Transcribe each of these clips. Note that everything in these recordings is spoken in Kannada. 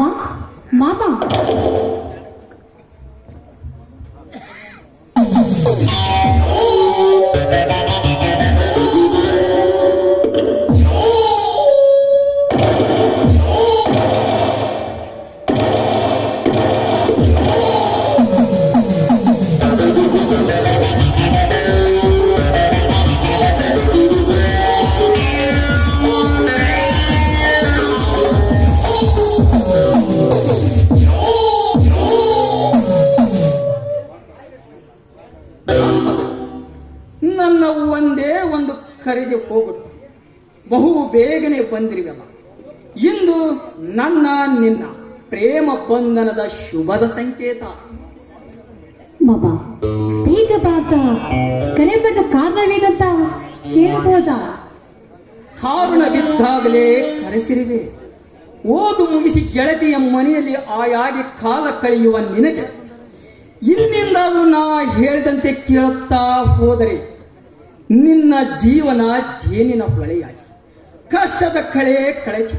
ಮಾಮಾ ಮಾಮಾ ನನ್ನ ಒಂದೇ ಒಂದು ಕರೆಗೆ ಹೋಗುದು ಬಹು ಬೇಗನೆ ಬಂದಿರುವೆಲ್ಲ. ಇಂದು ನನ್ನ ನಿನ್ನ ಪ್ರೇಮ ಬಂಧನದ ಶುಭದ ಸಂಕೇತ. ಮಾಮಾ ಬೇಗ ಬಾತ ಕರೆ ಬಂದ ಕಾರಣವೇನಂತ ಕೇಳಬಹುದಾ? ಕಾರಣವಿದ್ದಾಗಲೇ ಕರೆಸಿರುವೆ. ಓದು ಮುಗಿಸಿ ಗೆಳತಿಯ ಮನೆಯಲ್ಲಿ ಆಯಾಗಿ ಕಾಲ ಕಳೆಯುವ ನಿನಗೆ ಇನ್ನಿಂದಾದರೂ ನಾ ಹೇಳಿದಂತೆ ಕೇಳುತ್ತಾ ಹೋದರೆ ನಿನ್ನ ಜೀವನ ಜೇನಿನ ಬಳೆಯಾಗಿ ಕಷ್ಟದ ಕಳೆ ಕಳಚಿ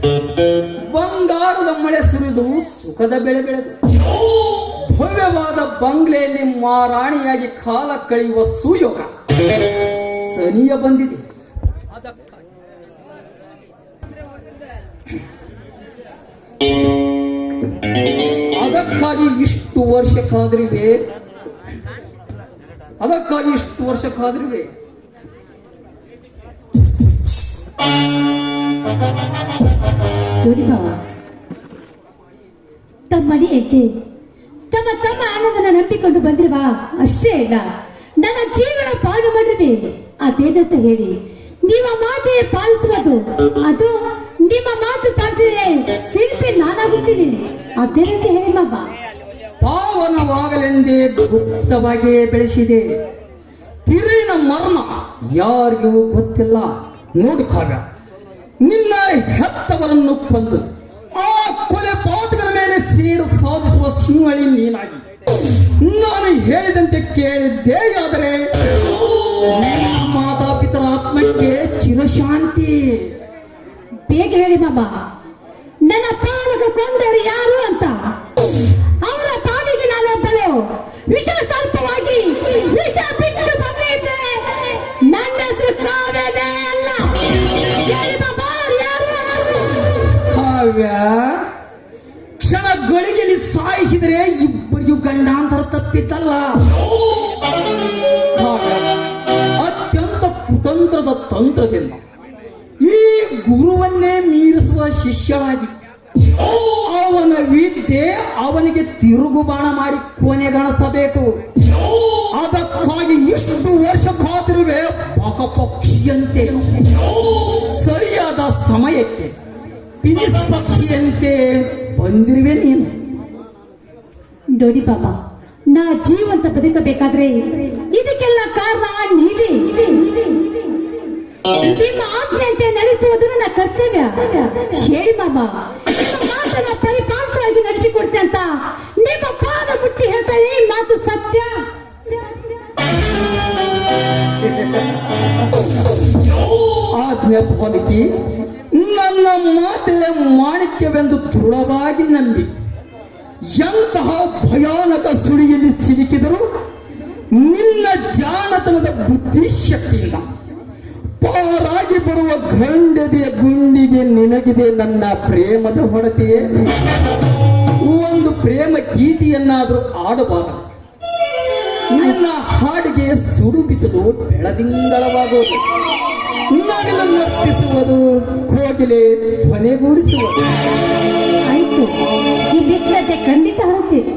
ಬಂಗಾರದ ಮಳೆ ಸುರಿದು ಸುಖದ ಬೆಳೆ ಬೆಳೆದು ಭವ್ಯವಾದ ಬಂಗ್ಲೆಯಲ್ಲಿ ಮಾರಾಣಿಯಾಗಿ ಕಾಲ ಕಳೆಯುವ ಸುಯೋಗ ಸನಿಯ ಬಂದಿದೆ. ಅದಕ್ಕಾಗಿ ಇಷ್ಟು ವರ್ಷ ಕಾದ್ರಿವೆ. ತಮ್ಮನಿಯಂತೆ ತಮ್ಮ ಆನಂದನ ನಂಬಿಕೊಂಡು ಬಂದಿರುವ ಅಷ್ಟೇ ಇಲ್ಲ, ನನ್ನ ಜೀವನ ಪಾಲು ಮಾಡಿರುವೆ. ಅದೇನಂತ ಹೇಳಿ ನಿಮ್ಮ ಮಾತೆ ಪಾಲಿಸುವುದು, ಅದು ನಿಮ್ಮ ಮಾತು ಪಾಲಿಸಿದರೆ ಶಿಲ್ಪಿ ನಾನಾಗುತ್ತೀನಿ. ಅದೇನಂತ ಹೇಳಿ ಮಾಮ. ಪಾವನವಾಗಲೆಂದೇ ಗುಪ್ತವಾಗಿಯೇ ಬೆಳೆಸಿದೆ. ತಿರಿನ ಮರ್ಮ ಯಾರಿಗೂ ಗೊತ್ತಿಲ್ಲ. ನೋಡು ಕಾವ್ಯ, ನಿನ್ನ ಹೆತ್ತವರನ್ನು ಕೊಂದು ಆ ಕೊಲೆ ಪಾತಕರ ಮೇಲೆ ಸೇಡು ಸಾಧಿಸುವ ಸಿಂಹಳಿ ನೀನಾಗಿ ನಾನು ಹೇಳಿದಂತೆ ಕೇಳಿದ್ದೇಗಾದರೆ ಮಾತಾಪಿತರ ಆತ್ಮಕ್ಕೆ ಚಿರಶಾಂತಿ. ಬೇಗ ಹೇಳಿ ಮಾಮ, ನನ್ನ ಪಾಲಕ ಕೊಂಡರು ಯಾರು ಅಂತ. ಅವರ ಪಾಲಿಗೆ ನಾನೊಬ್ಬಳು ವಿಷ ಸರ್ಪವಾಗಿ ವಿಷ ಬಿಟ್ಟು ಬಂದಿದ್ದೆ. ನನ್ನ ಹೆಸರು ಕಾವ್ಯನೇ ಅಲ್ಲ. ಹೇಳಿ ಮಾಮ, ಯಾರು? ಕಾವ್ಯ, ಕ್ಷಣಗಳಿಗೆಯಲ್ಲಿ ಸಾಯಿಸಿದರೆ ಇಬ್ಬರಿಗೂ ಗಂಡಾಂತರ ತಪ್ಪಿತಲ್ಲ. ಕಾವ್ಯ ಅತ್ಯಂತ ಕುತಂತ್ರದ ತಂತ್ರದಿಂದ ಈ ಗುರುವನ್ನೇ ಮೀರಿಸುವ ಶಿಷ್ಯರಾಗಿ ಅವನ ವಿದ್ಯೆ ಅವನಿಗೆ ತಿರುಗುಬಾಣ ಮಾಡಿ ಕೊನೆಗಾಣಿಸಬೇಕು. ಅದಕ್ಕಾಗಿ ಇಷ್ಟು ವರ್ಷ ಕಾದಿರುವೆ ಪಕ್ಷಿಯಂತೆ. ಸರಿಯಾದ ಸಮಯಕ್ಕೆ ಪಿನಿಸ್ ಪಕ್ಷಿಯಂತೆ ಬಂದಿರುವೆ ನೀನು. ನೋಡಿ ಬಾಬಾ, ನಾ ಜೀವಂತ ಬದುಕಬೇಕಾದ್ರೆ ಇದಕ್ಕೆಲ್ಲ ಕಾರಣ ನೀವೇ. ನಿಮ್ಮ ಆಜ್ಞೆಯಂತೆ ನಡೆಸುವುದು ನನ್ನ ಕರ್ತವ್ಯ. ಹೇಳಿ ಮಾಮ, ಮಾತನ್ನ ಪರಿಪಾಲಸಾಗಿ ನಡೆಸಿಕೊಡ್ತೆ ಅಂತ ನಿಮ್ಮ ಪಾದ ಮುಟ್ಟಿ ಹೇಳ್ತಾರೆ. ಈ ಮಾತು ಸತ್ಯ. ಆಜ್ಞೆ ಪಾಲಿಕೆ ನನ್ನ ಮಾತೆಯ ಮಾಣಿಕ್ಯವೆಂದು ದೃಢವಾಗಿ ನಂಬಿ ಎಂತಹ ಭಯಾನಕ ಸುಳಿಯಲ್ಲಿ ಸಿಲುಕಿದರು ನಿನ್ನ ಜಾಣತನದ ಬುದ್ಧಿಶಕ್ತಿಯಿಂದ ಪಾರಾಗಿ ಬರುವ ಗಂಡದೆಯ ಗುಂಡಿಗೆ ನಿನಗಿದೆ ನನ್ನ ಪ್ರೇಮದ ಹೊಡತೆಯೇ. ಒಂದು ಪ್ರೇಮ ಗೀತೆಯನ್ನಾದರೂ ಆಡಬಾರದು. ನಿನ್ನ ಹಾಡಿಗೆ ಸುಡುಬಿಸಲು ಬೆಳದಿಂಗಳವಾಗುವುದು, ನಗಲು ನರ್ತಿಸುವುದು, ಕೋಗಿಲೆ ಧ್ವನಿಗೂಡಿಸುವುದು. ಆಯ್ತು, ಈ ಮಿತ್ರತೆ ಖಂಡಿತ ಹರತೀರಿ.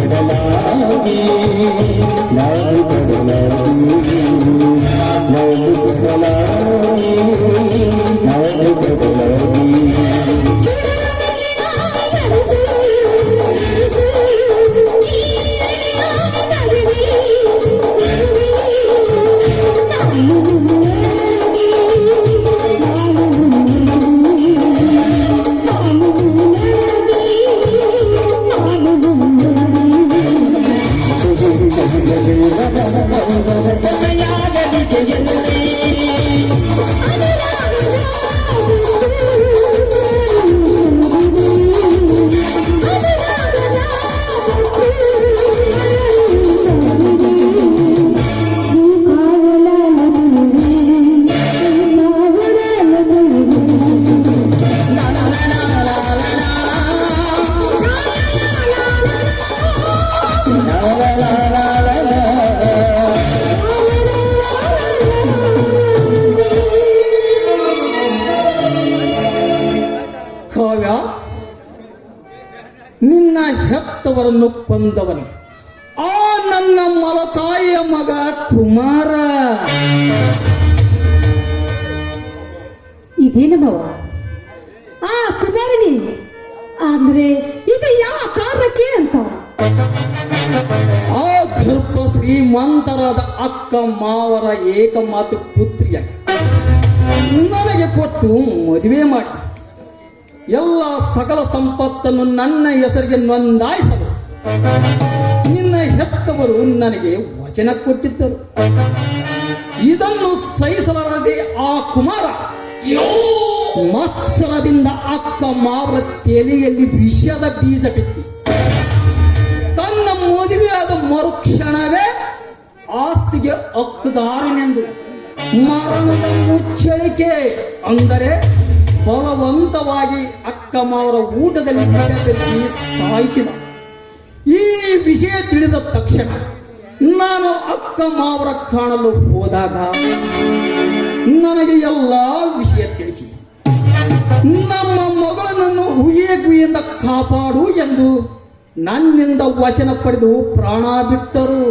ಕೊಡಲಾಗಿ ನಾವು ಕೊಡಲಾಗಿ ನಾವು ಕೊಡಲಾಗಿ ನಾವು ಕೊಡಲಾಗಿ ಕಾವ್ಯ, ನಿನ್ನ ಹೆತ್ತವರನ್ನು ಕೊಂದವನು ಆ ನನ್ನ ಮಲತಾಯಿಯ ಮಗ ಕುಮಾರ. ಇದೇನಮ್ಮವ ಆ ಕುಮಾರನಿ ಅಂದ್ರೆ ಇದು ಯಾವ ಕಾರಣಕ್ಕೆ ಅಂತ? ಆ ಗರ್ಭ ಶ್ರೀಮಂತರಾದ ಅಕ್ಕ ಮಾವರ ಏಕಮಾತು ಪುತ್ರಿಯ ನನಗೆ ಕೊಟ್ಟು ಮದುವೆ ಮಾಡಿ ಎಲ್ಲ ಸಕಲ ಸಂಪತ್ತನ್ನು ನನ್ನ ಹೆಸರಿಗೆ ನೋಂದಾಯಿಸಲು ನಿನ್ನ ಹೆತ್ತವರು ನನಗೆ ವಚನ ಕೊಟ್ಟಿದ್ದರು. ಇದನ್ನು ಸಹಿಸಲಾರದೆ ಆ ಕುಮಾರ ಮತ್ಸರದಿಂದ ಅಕ್ಕ ಮಾವರ ತಲೆಯಲ್ಲಿ ವಿಷದ ಬೀಜ ಬಿತ್ತಿ ತನ್ನ ಮದುವೆಯಾದ ಮರುಕ್ಷಣವೇ ಆಸ್ತಿಗೆ ಹಕ್ಕುದಾರನೆಂದು ಮರಣದ ಮುಚ್ಚಳಿಕೆ ಅಂದರೆ ಬಲವಂತವಾಗಿ ಅಕ್ಕ ಮಾವರ ಊಟದಲ್ಲಿ ವಿಷ ಬೆರೆಸಿ ಸಾಯಿಸಿದ. ಈ ವಿಷಯ ತಿಳಿದ ತಕ್ಷಣ ನಾನು ಅಕ್ಕ ಮಾವರ ಕಾಣಲು ಹೋದಾಗ ನನಗೆ ಎಲ್ಲ ವಿಷಯ ತಿಳಿಸಿದೆ. ನಮ್ಮ ಮಗಳನ್ನು ಹುಯಿಯಿಂದ ಕಾಪಾಡು ಎಂದು ನನ್ನಿಂದ ವಚನ ಪಡೆದು ಪ್ರಾಣ ಬಿಟ್ಟರು.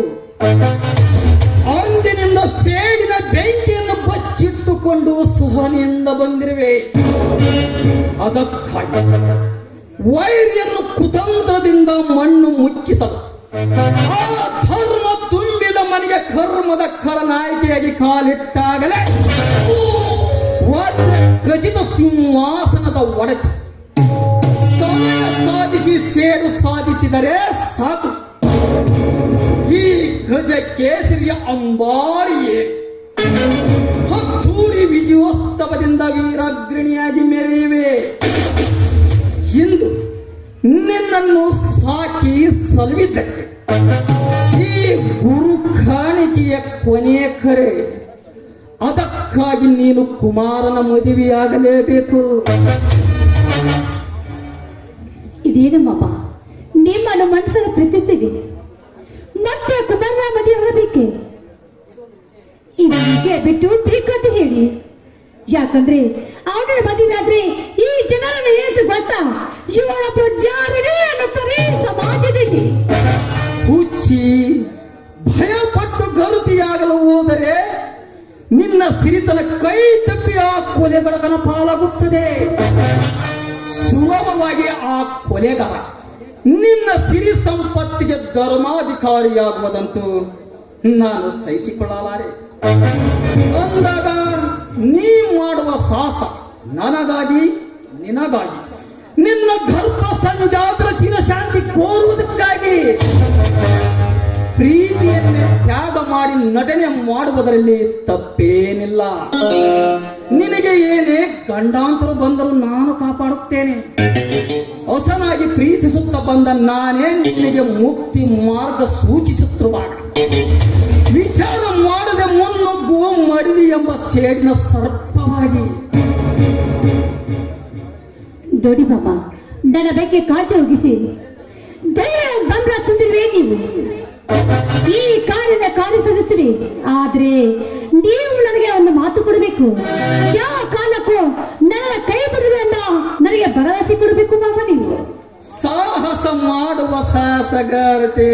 ಅಂದಿನಿಂದ ಸೇಡಿನ ಬೆಂಕಿಯನ್ನು ಬಚ್ಚಿಟ್ಟುಕೊಂಡು ಸಹನೆಯಿಂದ ಬಂದಿರುವೆ. ಅದಕ್ಕಾಗಿ ವೈರ್ಯನ್ನು ಕುತಂತ್ರದಿಂದ ಮಣ್ಣು ಮುಚ್ಚಿಸಲು ಆ ಧರ್ಮ ತುಂಬಿದ ಮನೆಗೆ ಕರ್ಮದ ಖಳನಾಯಕಿಯಾಗಿ ಕಾಲಿಟ್ಟಾಗಲೇ ವಜ್ರ ಖಚಿತ ಸಿಂಹಾಸನದ ಒಡತಿ ಸಮಯ ಸಾಧಿಸಿ ಸೇಡು ಸಾಧಿಸಿದರೆ ಸಾಕು. ಈ ಗಜ ಕೇಸರಿಯ ಅಂಬಾರಿಯೇ ಹತ್ತೂರಿ ವಿಜಯೋತ್ಸವದಿಂದ ವೀರಾಗ್ರಣಿಯಾಗಿ ಮೆರೆಯುವೆ. ಇಂದು ನಿನ್ನನ್ನು ಸಾಕಿ ಸಲುವಿದ್ದಕ್ಕೆ ಈ ಗುರು ಕಾಣಿಕೆಯ ಕೊನೆಯ ಕರೆ. ಅದಕ್ಕಾಗಿ ನೀನು ಕುಮಾರನ ಮದುವೆಯಾಗಲೇಬೇಕು. ಇದೇನಮ್ಮಪ್ಪ ನಿಮ್ಮನ್ನು ಮನಸ್ಸನ್ನು ಪ್ರೀತಿಸಿದೆ ಮತ್ತೆ ಕುಮಾರನ ಮದುವೆ ಆಗಬೇಕೆ? ಇದು ನಿಜ ಬಿಟ್ಟು ಬೇಕಂತ ಹೇಳಿ. ಯಾಕಂದ್ರೆ ಅವನ ಮದುವೆ ಆದ್ರೆ ಈ ಜನರನ್ನು ಏನು ಗೊತ್ತಾ, ಇವಳೊಬ್ಬ ಜಾರನೇ ಅನ್ನುತ್ತಾರೆ ಸಮಾಜದಲ್ಲಿ. ಹುಚ್ಚಿ, ಭಯಪಟ್ಟು ಗರುತಿಯಾಗಲು ಹೋದರೆ ನಿನ್ನ ಸಿರಿತನ ಕೈ ತಪ್ಪಿ ಆ ಕೊಲೆಗಡಕನ ಪಾಲಾಗುತ್ತದೆ. ಸುಲಭವಾಗಿ ಆ ಕೊಲೆಗಾರ ನಿನ್ನ ಸಿರಿ ಸಂಪತ್ತಿಗೆ ಧರ್ಮಾಧಿಕಾರಿಯಾಗುವುದಂತೂ ನಾನು ಸಹಿಸಿಕೊಳ್ಳಲಾರೆ. ಅಂದಾಗ ನೀ ಮಾಡುವ ಸಾಹಸ ನನಗಾಗಿ ನಿನಗಾಗಿ ನಿನ್ನ ಗರ್ಭ ಸಂಜಾತರ ಚಿರಶಾಂತಿ ಕೋರುವುದಕ್ಕಾಗಿ ಪ್ರೀತಿಯನ್ನೇ ತ್ಯಾಗ ಮಾಡಿ ನಟನೆ ಮಾಡುವುದರಲ್ಲಿ ತಪ್ಪೇನಿಲ್ಲ. ನಿನಗೆ ಏನೇ ಗಂಡಾಂತರ ಬಂದರೂ ನಾನು ಕಾಪಾಡುತ್ತೇನೆ. ಹೊಸನಾಗಿ ಪ್ರೀತಿಸುತ್ತಾ ಬಂದ ನಾನೇ ನಿನಗೆ ಮುಕ್ತಿ ಮಾರ್ಗ ಸೂಚಿಸುತ್ತಿರುವಾಗ ವಿಚಾರ ಮಾಡದೆ ಮುನ್ನುಗ್ಗುವ ಮಡಿದಿ ಎಂಬ ಸೇಡಿನ ಸರ್ಪವಾಗಿ. ನೋಡಿ ಬಾಬಾ, ನನ್ನ ಬಗ್ಗೆ ಕಾಚ ಹೋಗಿಸಿ ಧೈರ್ಯ ಬಂಬ್ರ ತುಂಬಿರುವೆ ನೀವು. ಈ ಕಾರಿನ ಕಾರ್ಯ ಸದಸ್ಯರೇ, ಆದ್ರೆ ನೀವು ನನಗೆ ಒಂದು ಮಾತು ಕೊಡಬೇಕು. ಯಾವ ಕಾಲಕ್ಕೂ ನನ್ನ ಕೈ ಬಿಡುವೆ ಅನ್ನೋ ನನಗೆ ಭರವಸೆ ಕೊಡಬೇಕು ಬಾಬಾ. ನೀವು ಸಾಹಸ ಮಾಡುವ ಸಾಹಸಗಾರತೆ.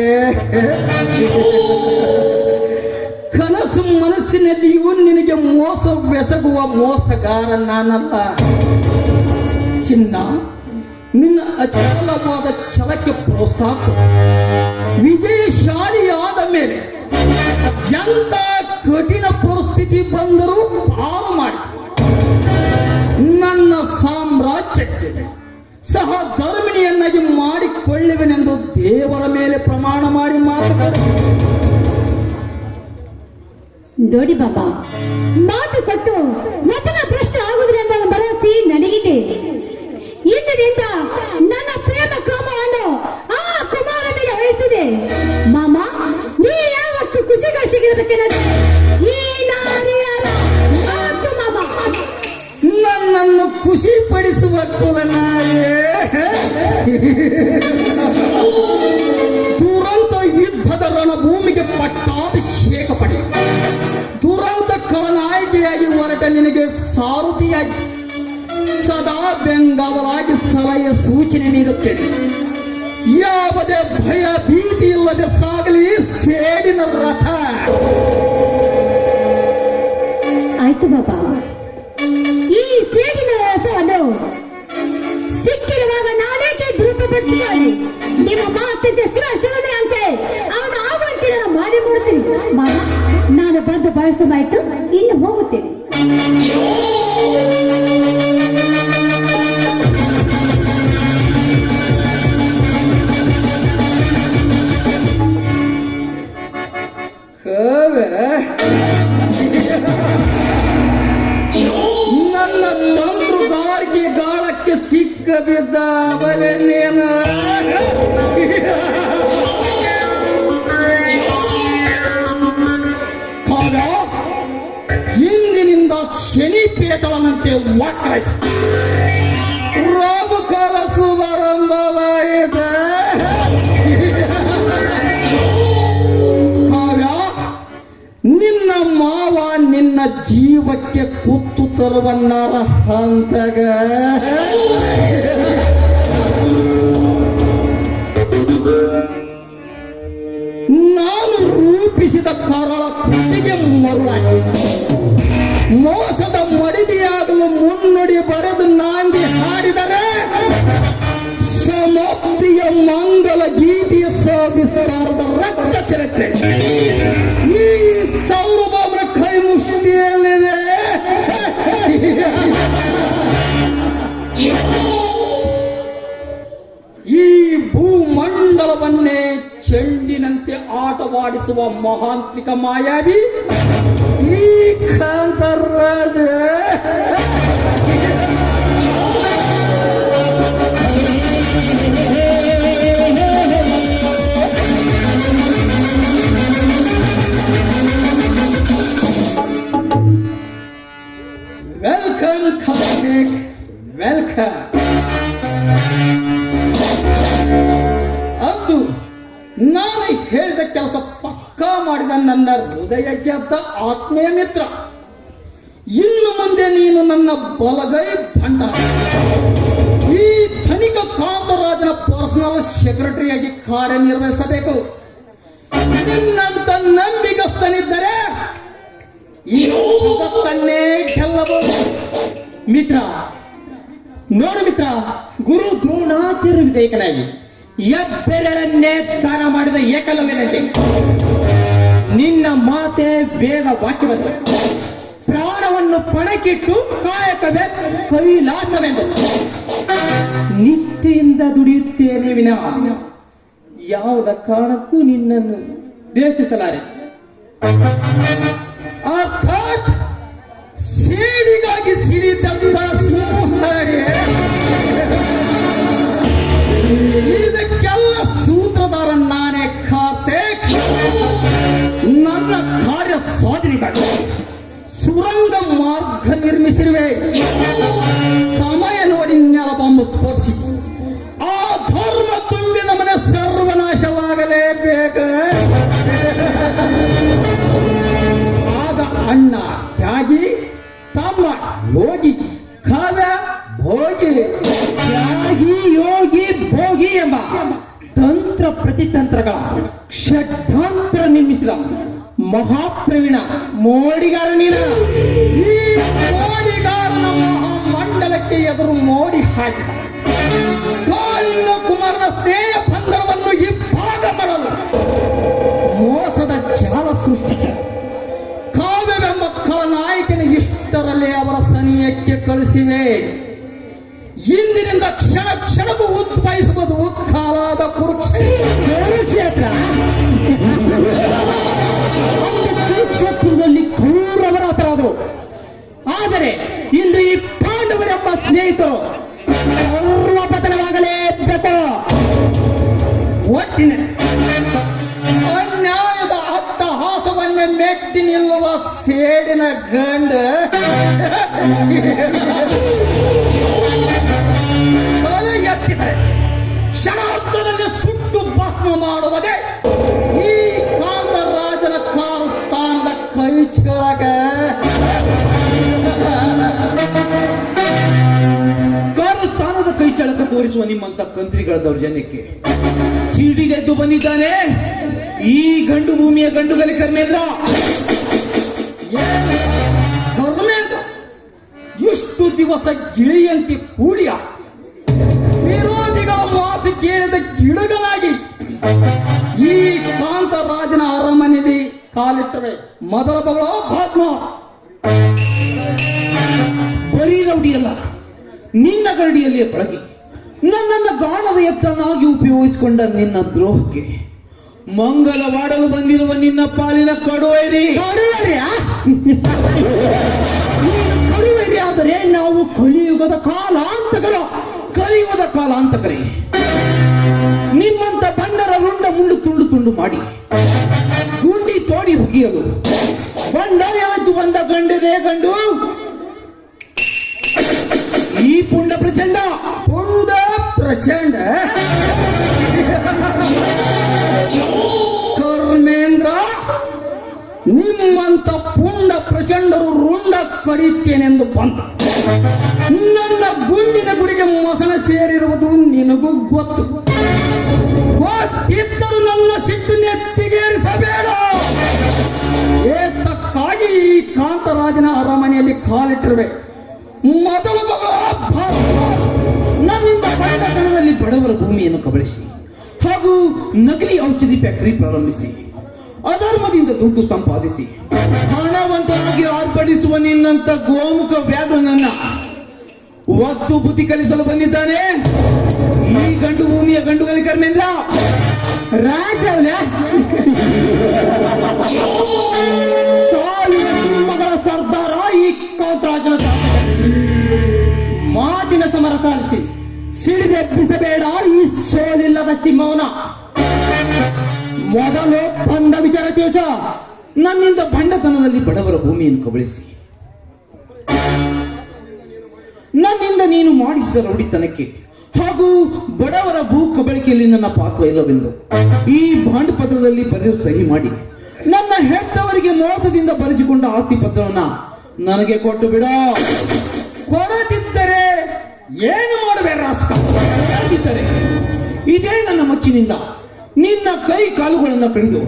ಕನಸು ಮನಸ್ಸಿನಲ್ಲಿಯೂ ನಿನಗೆ ಮೋಸವೆಸಗುವ ಮೋಸಗಾರ ನಾನಲ್ಲ ಚಿನ್ನ. ನಿನ್ನ ಅಚಲವಾದ ಛಲಕ್ಕೆ ಪ್ರೋತ್ಸಾಹ ವಿಜಯಶಾಲಿಯಾದ ಮೇಲೆ ಎಂತ ಕಠಿಣ ಪರಿಸ್ಥಿತಿ ಬಂದರೂ ಪಾರು ಮಾಡಿ ನನ್ನ ಸಾಮ್ರಾಜ್ಯಕ್ಕೆ ಸಹ ಧರ್ಮಿಣಿಯನ್ನಾಗಿ ಮಾಡಿಕೊಳ್ಳುವೆನೆಂದು ದೇವರ ಮೇಲೆ ಪ್ರಮಾಣ ಮಾಡಿ ಮಾತುಕೊಡು. ನೋಡಿ ಬಾಬಾ, ಮಾತು ಕೊಟ್ಟು ವಚನ ಭ್ರಷ್ಟ ಆಗುವುದೆಂಬ ಭರವಸೆ ನನಗಿದೆ. ಇಂದಿನಿಂದ ನನ್ನ ಪ್ರೇಮ ಕಾಮವನ್ನು ಆ ಕುಮಾರನಿಗೆ ವಹಿಸಿದೆ. ಮಾಮ, ನೀ ಯಾವತ್ತು ಖುಷಿ ಖುಷಿಗಿರ್ಬೇಕೆನ್ನೋದು ಈ ನಾರಿಯರ ಮಾತು ಮಾಮ. ನನ್ನನ್ನು ಖುಷಿ ಪಡಿಸುವ ಕುಲನಾಯೇ ದುರಂತ ಯುದ್ಧದ ರಣಭೂಮಿಗೆ ಪಟ್ಟಾಭಿಷೇಕ ಪಡೆ ದುರಂತ ಖಳನಾಯಕಿಯಾಗಿ ಹೊರಟ ನಿನಗೆ ಸಾರಥಿಯಾಗಿ ಸದಾ ಬೆಂಗಾವಲಾಗಿ ಸಲಹೆ ಸೂಚನೆ ನೀಡುತ್ತೇನೆ. ಯಾವುದೇ ಭಯ ಭೀತಿ ಇಲ್ಲದೆ ಸಾಗಲಿ ಸೇಡಿನ ರಥ. ಆಯ್ತು ಬಾಬಾ, ಈ ಸೇಡಿನ ರಥವನ್ನು ಸಿಕ್ಕಿರುವಾಗ ನಾನೇಕೆ ದುರುಪಪಡಿಸಿಕೊಳ್ಳಿ. ನಿಮ್ಮ ಮಾತಿದ್ದ ಶಿವಶಿವನೇ ಅಂತೆ ಅವನು ಆಗುವಂತೆ ನಾನು ಮಾಡಿ ಮಾಡುತ್ತೇನೆ. ಮಾಮ, ನಾನು ಬಂದು ಬಳಸಬಾಯ್ತು, ಇನ್ನು ಹೋಗುತ್ತೇನೆ. ನನ್ನ ತಂತ್ರಗಾರಿಕೆ ಗಾಳಕ್ಕೆ ಸಿಕ್ಕ ಬಿದ್ದ ಬಗನೇನ ಇಂದಿನಿಂದ ಶನಿ ಪೇತಳನಂತೆ ವಾಕರಿಸಿ ರಾಮಕಾಲ ಶುಭಾರಂಭವಾಯಿತು. ನಿನ್ನ ಮಾವ ನಿನ್ನ ಜೀವಕ್ಕೆ ಕುತ್ತು ತರುವನ್ನಾರ ಹಂತಗ ನಾನು ರೂಪಿಸಿದ ಕರಳ ಕುತ್ತಿಗೆ ಮರುಳಾಗಿ ಮೋಸದ ಮಡಿದಿಯಾಗಲು ಮುನ್ನುಡಿ ಬರೆದು ನಾಂದಿ ಹಾಡಿದರೆ ಸಮಾಪ್ತಿಯ ಮಂಗಲ ಗೀತೆಯ ಸವಿಸ್ತಾರದ ರಕ್ತ ಚರಿತ್ರೆ ಈ ಸೌರಭಾಮನ ಕೈ ಮುಷ್ಟಿಯಲ್ಲಿದೆ. ಈ ಭೂಮಂಡಲವನ್ನೇ ಚೆಂಡಿನಂತೆ ಆಟವಾಡಿಸುವ ಮಹಾಂತ್ರಿಕ ಮಾಯಾವಿ ಈ ಕಾಂತರಾಜ. Welcome Karthik, welcome. ಅದು ನಾನು ಹೇಳಿದ ಕೆಲಸ ಪಕ್ಕಾ ಮಾಡಿದ ನನ್ನ ಹೃದಯ ಗೆದ್ದ ಆತ್ಮೀಯ ಮಿತ್ರ. ಇನ್ನು ಮುಂದೆ ನೀನು ನನ್ನ ಬಲಗೈ ಭಂಡ, ಈ ಧನಿಕ ಕಾಂತರಾಜನ ಪರ್ಸನಲ್ ಸೆಕ್ರೆಟರಿಯಾಗಿ ಕಾರ್ಯನಿರ್ವಹಿಸಬೇಕು. ನಿನ್ನಂತ ನಂಬಿಕಸ್ಥನಿದ್ದರೆ ಈ ಜಗತ್ತನ್ನೇ ಗೆಲ್ಲಬಹುದು. ಮಿತ್ರ ನೋಡು ಮಿತ್ರ, ಗುರು ದ್ರೋಣಾಚಾರ್ಯ ವಿಧೇಯಕನಾಗಿ ಎಬ್ಬೆರಳನ್ನೇ ದಾನ ಮಾಡಿದ ಏಕಲವ್ಯನಂತೆ ನಿನ್ನ ಮಾತೆ ವೇದ ವಾಕ್ಯವಂತ. ಪ್ರಾಣವನ್ನು ಪಣಕ್ಕಿಟ್ಟು ಕಾಯಕವೇ ಕೈಲಾಸವೆಂದು ನಿಷ್ಠೆಯಿಂದ ದುಡಿಯುತ್ತೇನೆ ವಿನಃ ಯಾವುದ ಕಾರಣಕ್ಕೂ ನಿನ್ನನ್ನು ದ್ವೇಷಿಸಲಾರೆ. ಅರ್ಥಾತ್ ಸೇಡಿಗಾಗಿ ಸಿಡಿದಂತ ಸಿಂಹಾಡಿ ಇದಕ್ಕೆಲ್ಲ ಸೂತ್ರಧಾರ ನಾನೇ ಕಾರ್ತಿಕ್. ನನ್ನ ಕಾರ್ಯ ಸಾಧನೆಗಾಗಿ ಸುರಂಗ ಮಾರ್ಗ ನಿರ್ಮಿಸಿರುವೆ. ಸಮಯ ನೋಡಿ ನೆಲಬೊಂಬು ಸ್ಫೋಟಿಸಿ ಆ ಧರ್ಮ ತುಂಬಿದ ಮನೆ ಸರ್ವನಾಶವಾಗಲೇಬೇಕು. ಆಗ ಅಣ್ಣ ತ್ಯಾಗಿ, ತಮ್ಮ ಯೋಗಿ, ಕಾವ್ಯ ಭೋಗಿ. ತ್ಯಾಗಿ ಯೋಗಿ ಭೋಗಿ ಯೋಗಿ ಎಂಬ ತಂತ್ರ ಪ್ರತಿತಂತ್ರಗಳ ಷಡ್ಯಂತ್ರ ನಿರ್ಮಿಸಿದ ಮಹಾಪ್ರವೀಣ ಮೋಡಿಗಾರ ನೀನು. ಈ ಮೋಡಿಗಾರನ ಮಂಡಲಕ್ಕೆ ಎದುರು ಮೋಡಿ ಹಾಕಿದ ಕಾಳಿಂಗ ಕುಮಾರನ ಸ್ನೇಹ ಬಂಧನವನ್ನು ಇಬ್ಬಾಗ ಮಾಡಲು ಮೋಸದ ಜಾಲ ಸೃಷ್ಟಿಸಿ ಕಾವ್ಯವೆಂಬ ಖಳನಾಯಕನ ಇಷ್ಟರಲ್ಲೇ ಅವರ ಸನಿಯಕ್ಕೆ ಕಳಿಸಿವೆ. ಇಂದಿನಿಂದ ಕ್ಷಣ ಕ್ಷಣಕ್ಕೂ ಉದ್ಭವಿಸುವುದು ಉತ್ಕಾಲಾದ ಕುರುಕ್ಷೇತ್ರ. ಕುರುಕ್ಷೇತ್ರದಲ್ಲಿ ಕೌರವರಾತರಾದರು. ಆದರೆ ಇಂದು ಈ ಪಾಂಡವರೆಂಬ ಸ್ನೇಹಿತರು ಸರ್ವ ಪತನವಾಗಲೇಬೇಕು. ಒಟ್ಟಿನ ಅನ್ಯಾಯದ ಅಟ್ಟಹಾಸವನ್ನೇ ಮೆಟ್ಟಿ ನಿಲ್ಲುವ ಸೇಡಿನ ಗಂಡ ತಲೆ ಎತ್ತಿದರೆ ಕ್ಷಣಾರ್ಥದಲ್ಲಿ ಸುಟ್ಟು ಭಸ್ಮ ಮಾಡುವುದೇ ಈ ಕಾಂತರಾಜನ ಕಾರಸ್ಥಾನದ ಕೈಚಳಗ. ಕಾರಸ್ಥಾನದ ಕೈ ಚಳಕ ತೋರಿಸುವ ನಿಮ್ಮಂತ ಕಂತ್ರಿಗಳ ದೌರ್ಜನ್ಯಕ್ಕೆ ಸಿಡಿದೆದ್ದು ಬಂದಿದ್ದಾನೆ ಈ ಗಂಡು ಭೂಮಿಯ ಗಂಡುಗಲಿ ಕರ್ಮೇಂದ್ರ. ಧರ್ಮೇಂದ್ರ ಇಷ್ಟು ದಿವಸ ಗಿಳಿಯಂತೆ ಕೂಡಿಯ ವಿರೋಧಿಗಳ ಮಾತು ಕೇಳಿದ ಗಿಡಗಳಾಗಿ ಈ ಕಾಂತರಾಜನ ಅರಮನೆಯಲ್ಲಿ ಕಾಲಿಟ್ಟರೆ ಮೊದಲ ಬಗಳ ಭಾಗ್ನ. ಬರೀ ರೌಡಿಯಲ್ಲ, ನಿನ್ನ ಗರಡಿಯಲ್ಲಿಯೇ ಪಳಗಿ ನನ್ನನ್ನು ಗಾಣದ ಎತ್ತನಾಗಿ ಉಪಯೋಗಿಸಿಕೊಂಡ ನಿನ್ನ ದ್ರೋಹಕ್ಕೆ ಮಂಗಲವಾಡಲು ಬಂದಿರುವ ನಿನ್ನ ಪಾಲಿನ ಕಡುವೈರಿ. ಕಳುವರಿ ಆದರೆ ನಾವು ಕಲಿಯುಗದ ಕಾಲಾಂತಕರು. ಕಲಿಯುಗದ ಕಾಲಾಂತಕರೇ, ನಿಮ್ಮಂತ ಬಂಡರ ರುಂಡ ಮುಂಡು ತುಂಡು ತುಂಡು ಮಾಡಿ ಗುಂಡಿ ತೋಡಿ ಹುಗಿಯಲು ಬಂಡಾಯವತ್ತು ಬಂದ ಗಂಡದೇ ಗಂಡು ಈ ಪುಂಡ ಪ್ರಚಂಡ. ಪುಂಡ ಪ್ರಚಂಡ ಕರ್ಮೇಂದ್ರ, ನಿಮ್ಮಂತ ಪುಂಡ ಪ್ರಚಂಡರು ರುಂಡ ಕಡಿತೇನೆಂದು ಬಂದ ನನ್ನ ಗುಂಡಿನ ಗುರಿಗೆ ಮಸಣ ಸೇರಿರುವುದು ನಿನಗೂ ಗೊತ್ತು. ಗೊತ್ತಿದ್ದರೂ ನನ್ನ ಸಿಟ್ಟು ನೆತ್ತಿಗೇರಿಸಬೇಡ. ಏತಕ್ಕಾಗಿ ಈ ಕಾಂತರಾಜನ ಅರಮನೆಯಲ್ಲಿ ಕಾಲಿಟ್ಟಿರುವೆ ಮೊದಲ ಮಗಳ ನನ್ನಿಂದ ಬಡತನದಲ್ಲಿ ಬಡವರ ಭೂಮಿಯನ್ನು ಕಬಳಿಸಿ ಹಾಗೂ ನಕಲಿ ಔಷಧಿ ಫ್ಯಾಕ್ಟರಿ ಪ್ರಾರಂಭಿಸಿ ಅಧರ್ಮದಿಂದ ದುಡ್ಡು ಸಂಪಾದಿಸಿ ಹಣವಂತನಾಗಿ ಆರ್ಪಡಿಸುವ ನಿನ್ನಂತ ಗೋಮುಖ ವ್ಯಾಘ್ರನನ್ನ ಒತ್ತು ಬುದ್ಧಿ ಕಲಿಸಲು ಬಂದಿದ್ದಾನೆ ಈ ಗಂಡು ಭೂಮಿಯ ಗಂಡುಗಲಿ ಕರ್ಮೇಂದ್ರ. ಮಗಳ ಸರ್ದಾರ ಈ ಕಾಂತರಾಜನ ಮಾತಿನ ಸಮರ ಸಾಧಿಸಿ ಸಿಡಿದೆಬ್ಬಿಸಬೇಡ ಈ ಸೋಲಿಲ್ಲದ ಸಿಂಹವನ. ಮೊದಲು ಬಂದ ವಿಚಾರ ದೇಶ. ನನ್ನಿಂದ ಬಂಡತನದಲ್ಲಿ ಬಡವರ ಭೂಮಿಯನ್ನು ಕಬಳಿಸಿ ನನ್ನಿಂದ ನೀನು ಮಾಡಿಸಿದ ರೌಡಿತನಕ್ಕೆ ಹಾಗೂ ಬಡವರ ಭೂ ಕಬಳಿಕೆಯಲ್ಲಿ ನನ್ನ ಪಾತ್ರ ಇಲ್ಲವೆಂದು ಈ ಬಾಂಡ್ ಪತ್ರದಲ್ಲಿ ಬರೆದು ಸಹಿ ಮಾಡಿ ನನ್ನ ಹೆತ್ತವರಿಗೆ ಮೋಸದಿಂದ ಬರೆಸಿಕೊಂಡ ಆಸ್ತಿ ಪತ್ರವನ್ನ ನನಗೆ ಕೊಟ್ಟು ಬಿಡ. ಕೊಡದಿದ್ದರೆ ಏನು ಮಾಡುವೆ ರಾಸ್ಕ? ಯಾಕಿದ್ದರೆ ಇದೇ ನನ್ನ ಮಚ್ಚಿನಿಂದ ನಿನ್ನ ಕೈ ಕಾಲುಗಳನ್ನು ಕಡಿದು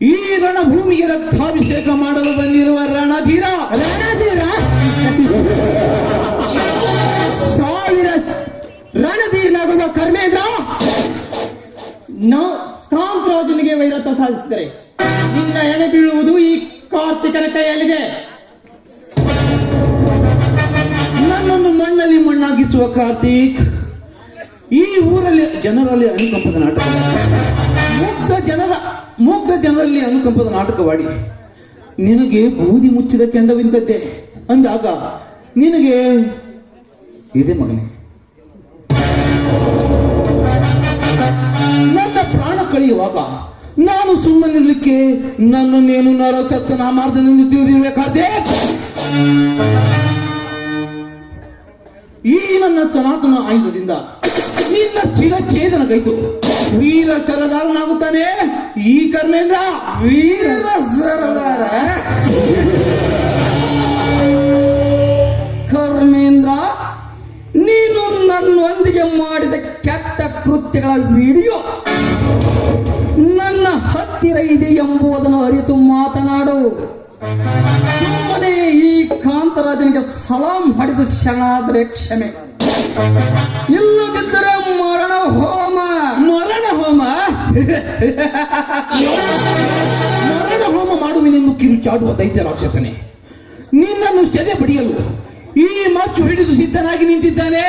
ಈ ರಣಭೂಮಿಗೆ ರಕ್ತಾಭಿಷೇಕ ಮಾಡಲು ಬಂದಿರುವ ರಣಧೀರ ಸಾವಿರ ರಣಧೀರನಾಗುವ ಕರ್ಮೇಂದ್ರ, ನಾವು ಕಾಂತರಾಜನಿಗೆ ವೈರತ್ವ ಸಾಧಿಸಿದರೆ ನಿನ್ನ ಎಣೆ ಬೀಳುವುದು ಈ ಕಾರ್ತಿಕನ ಕೈಯಲ್ಲಿದೆ. ನನ್ನನ್ನು ಮಣ್ಣಲ್ಲಿ ಮಣ್ಣಾಗಿಸುವ ಕಾರ್ತಿಕ್ ಈ ಊರಲ್ಲಿ ಜನರಲ್ಲಿ ಅನುಕಂಪದ ನಾಟಕ ಮುಗ್ಧ ಜನರಲ್ಲಿ ಅನುಕಂಪದ ನಾಟಕವಾಡಿ ನಿನಗೆ ಬೂದಿ ಮುಚ್ಚಿದ ಕೆಂಡವಿಂದದ್ದೇ ಅಂದಾಗ ನಿನಗೆ ಇದೆ ಮಗನೇ, ನನ್ನ ಪ್ರಾಣ ಕಳೆಯುವಾಗ ನಾನು ಸುಮ್ಮನಿರ್ಲಿಕ್ಕೆ ನನ್ನನ್ನೇನು ನರಸತ್ತ ನಾಮಾರ್ದನೆಂದು ತಿಳಿದಿರಬೇಕಾದೆ. ಈ ನನ್ನ ಸನಾತನ ಆಯುಧದಿಂದ ನಿನ್ನ ಶಿರಛೇದನಗೈತು ವೀರ ಸರದಾರನಾಗುತ್ತಾನೆ ಈ ಕರ್ಮೇಂದ್ರ. ವೀರ ಸರದಾರ ಕರ್ಮೇಂದ್ರ, ನೀನು ನನ್ನೊಂದಿಗೆ ಮಾಡಿದ ಕೆಟ್ಟ ಕೃತ್ಯಗಳ ವಿಡಿಯೋ ನನ್ನ ಹತ್ತಿರ ಇದೆ ಎಂಬುದನ್ನು ಅರಿತು ಮಾತನಾಡು. ಸುಮ್ಮನೆ ಈ ಕಾಂತರಾಜನಿಗೆ ಸಲಾಂ ಮಾಡಿದ ಶರಣಾದರೆ ಕ್ಷಮೆ, ಇಲ್ಲದಿದ್ದರೆ ಮರಣ ಹೋಮ. ಮರಣ ಹೋಮ ಮರಣ ಹೋಮ ಮಾಡುವಿನೆಂದು ಕಿರುಚಾಡುವ ದೈತ್ಯ ರಾಕ್ಷಸನೇ, ನಿನ್ನನ್ನು ಸೆದೆ ಬಡಿಯಲು ಈ ಮಚ್ಚು ಹಿಡಿದು ಸಿದ್ಧನಾಗಿ ನಿಂತಿದ್ದಾನೆ.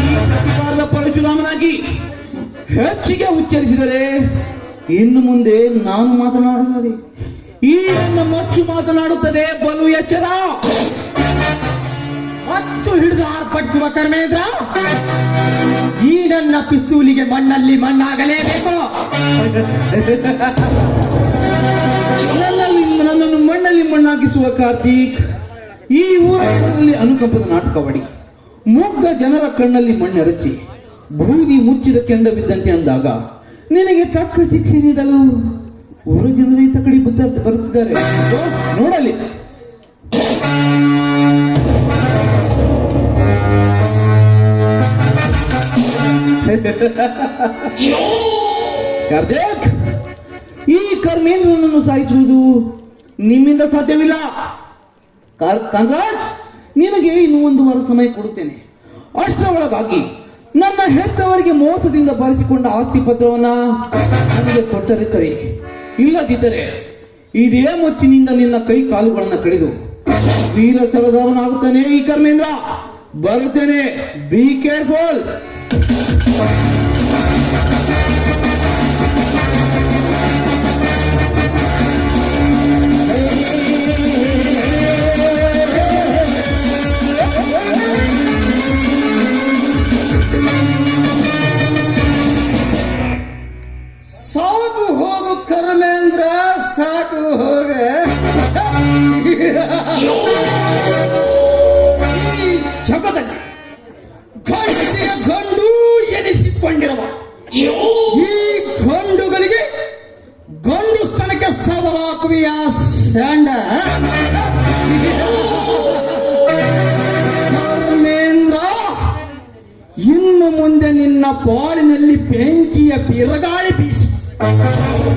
ಈ ಪ್ರತಿಕಾರದ ಪರಶುರಾಮನಾಗಿ ಹೆಚ್ಚಿಗೆ ಉಚ್ಚರಿಸಿದರೆ ಇನ್ನು ಮುಂದೆ ನಾನು ಮಾತನಾಡುತ್ತದೆ, ಈ ನನ್ನ ಮಚ್ಚು ಮಾತನಾಡುತ್ತದೆ. ಬಲು ಎಚ್ಚರ. ಅಚ್ಚು ಹಿಡಿದು ಆರ್ಭಟಿಸುವ ಕರ್ಮೇಂದ್ರ, ಈ ನನ್ನ ಪಿಸ್ತೂಲಿಗೆ ಮಣ್ಣಲ್ಲಿ ಮಣ್ಣಾಗಲೇಬೇಕು. ನನ್ನನ್ನು ಮಣ್ಣಲ್ಲಿ ಮಣ್ಣಾಗಿಸುವ ಕಾರ್ತೀಕ್, ಈ ಊರಲ್ಲಿ ಅನುಕಂಪದ ನಾಟಕವಾಡಿ ಮುಗ್ಧ ಜನರ ಕಣ್ಣಲ್ಲಿ ಮಣ್ಣೆರಚಿ ಬೂದಿ ಮುಚ್ಚಿದ ಕೆಂಡ ಬಿದ್ದಂತೆ ಅಂದಾಗ ನಿನಗೆ ತಕ್ಕ ಶಿಕ್ಷೆ ನೀಡಲು ಊರ ಜನರೇ ತಕಡಿ ಬರುತ್ತಿದ್ದಾರೆ. ನೋಡಲಿ. ಕಾರ್ತಿಕ್, ಈ ಕರ್ಮೇಂದ್ರನನ್ನು ಸಾಯಿಸುವುದು ನಿಮ್ಮಿಂದ ಸಾಧ್ಯವಿಲ್ಲ. ಕಾಂತರಾಜ್, ನಿನಗೆ ಇನ್ನೂ 1 ವಾರ ಸಮಯ ಕೊಡುತ್ತೇನೆ. ಅಷ್ಟರ ಒಳಗಾಗಿ ನನ್ನ ಹೆತ್ತವರಿಗೆ ಮೋಸದಿಂದ ಬರೆಸಿಕೊಂಡ ಆಸ್ತಿ ಪತ್ರವನ್ನ ನನಗೆ ಕೊಟ್ಟರೆ ಸರಿ, ಇಲ್ಲದಿದ್ದರೆ ಇದೇ ಮುಚ್ಚಿನಿಂದ ನಿನ್ನ ಕೈ ಕಾಲುಗಳನ್ನು ಕಡಿದು ವೀರ ಸರದಾರನಾಗುತ್ತಾನೆ ಈ ಕರ್ಮೇಂದ್ರ. ಬರುತ್ತೇನೆ. Be careful. ಸಾಕು ಹೋಗು ಕರ್ಮೇಂದ್ರ, ಸಾಕು ಹೋಗ. ಈ ಜಗದಲ್ಲಿ ಗಂಡಿಗೆ ಗಂಡು ಎನಿಸಿಕೊಂಡಿರುವ ಈ ಗಂಡುಗಳಿಗೆ ಗಂಡು ಸ್ಥಾನಕ್ಕೆ ಸವಾಲಾಕುವೆಯ ಶಾಂಡ. ಕರ್ಮೇಂದ್ರ, ಇನ್ನು ಮುಂದೆ ನಿನ್ನ ಬಾಳಿನಲ್ಲಿ ಬೆಂಕಿಯ ಬಿರಗಾಳಿ ಬೀಸಿ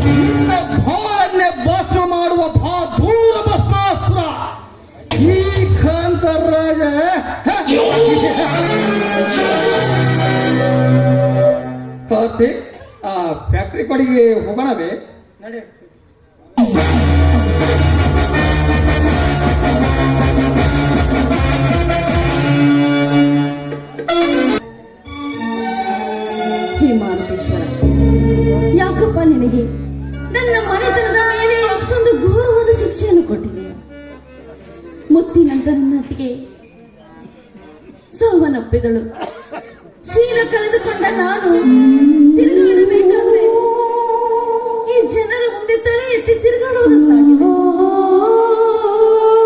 ನಿನ್ನ ಬಾಳನ್ನೇ ಭಸ್ಮ ಮಾಡುವ ದೂರ ಭಸ್ಮಾಸುರ ಈ ಕಾಂತರಾಜ. ಕಾರ್ತಿಕ್, ಆ ಫ್ಯಾಕ್ಟ್ರಿ ಕಡೆಗೆ ಹೋಗೋಣವೇ? ನಡೆ. ಹೇ ಮಾರುತೇಶ್ವರ, ಯಾಕಪ್ಪ ನಿನಗೆ ನನ್ನ ಮನೆತನದ ಮೇಲೆ ಇಷ್ಟೊಂದು ಘೋರವಾದ ಶಿಕ್ಷೆಯನ್ನು ಕೊಟ್ಟಿದೆ? ಮುತ್ತಿನಂತ ನನ್ನತ್ತಿಗೆ ಸಾವನ್ನಪ್ಪಿದಳು. ಶೀಲ ಕಳೆದುಕೊಂಡ ನಾನು ತಿರುಗಾಡಬೇಕಾದ್ರೆ ಈ ಜನರ ಮುಂದೆ ತಲೆ ಎತ್ತಿ ತಿರುಗಾಡುವುದಂತಾಗಿದೆ.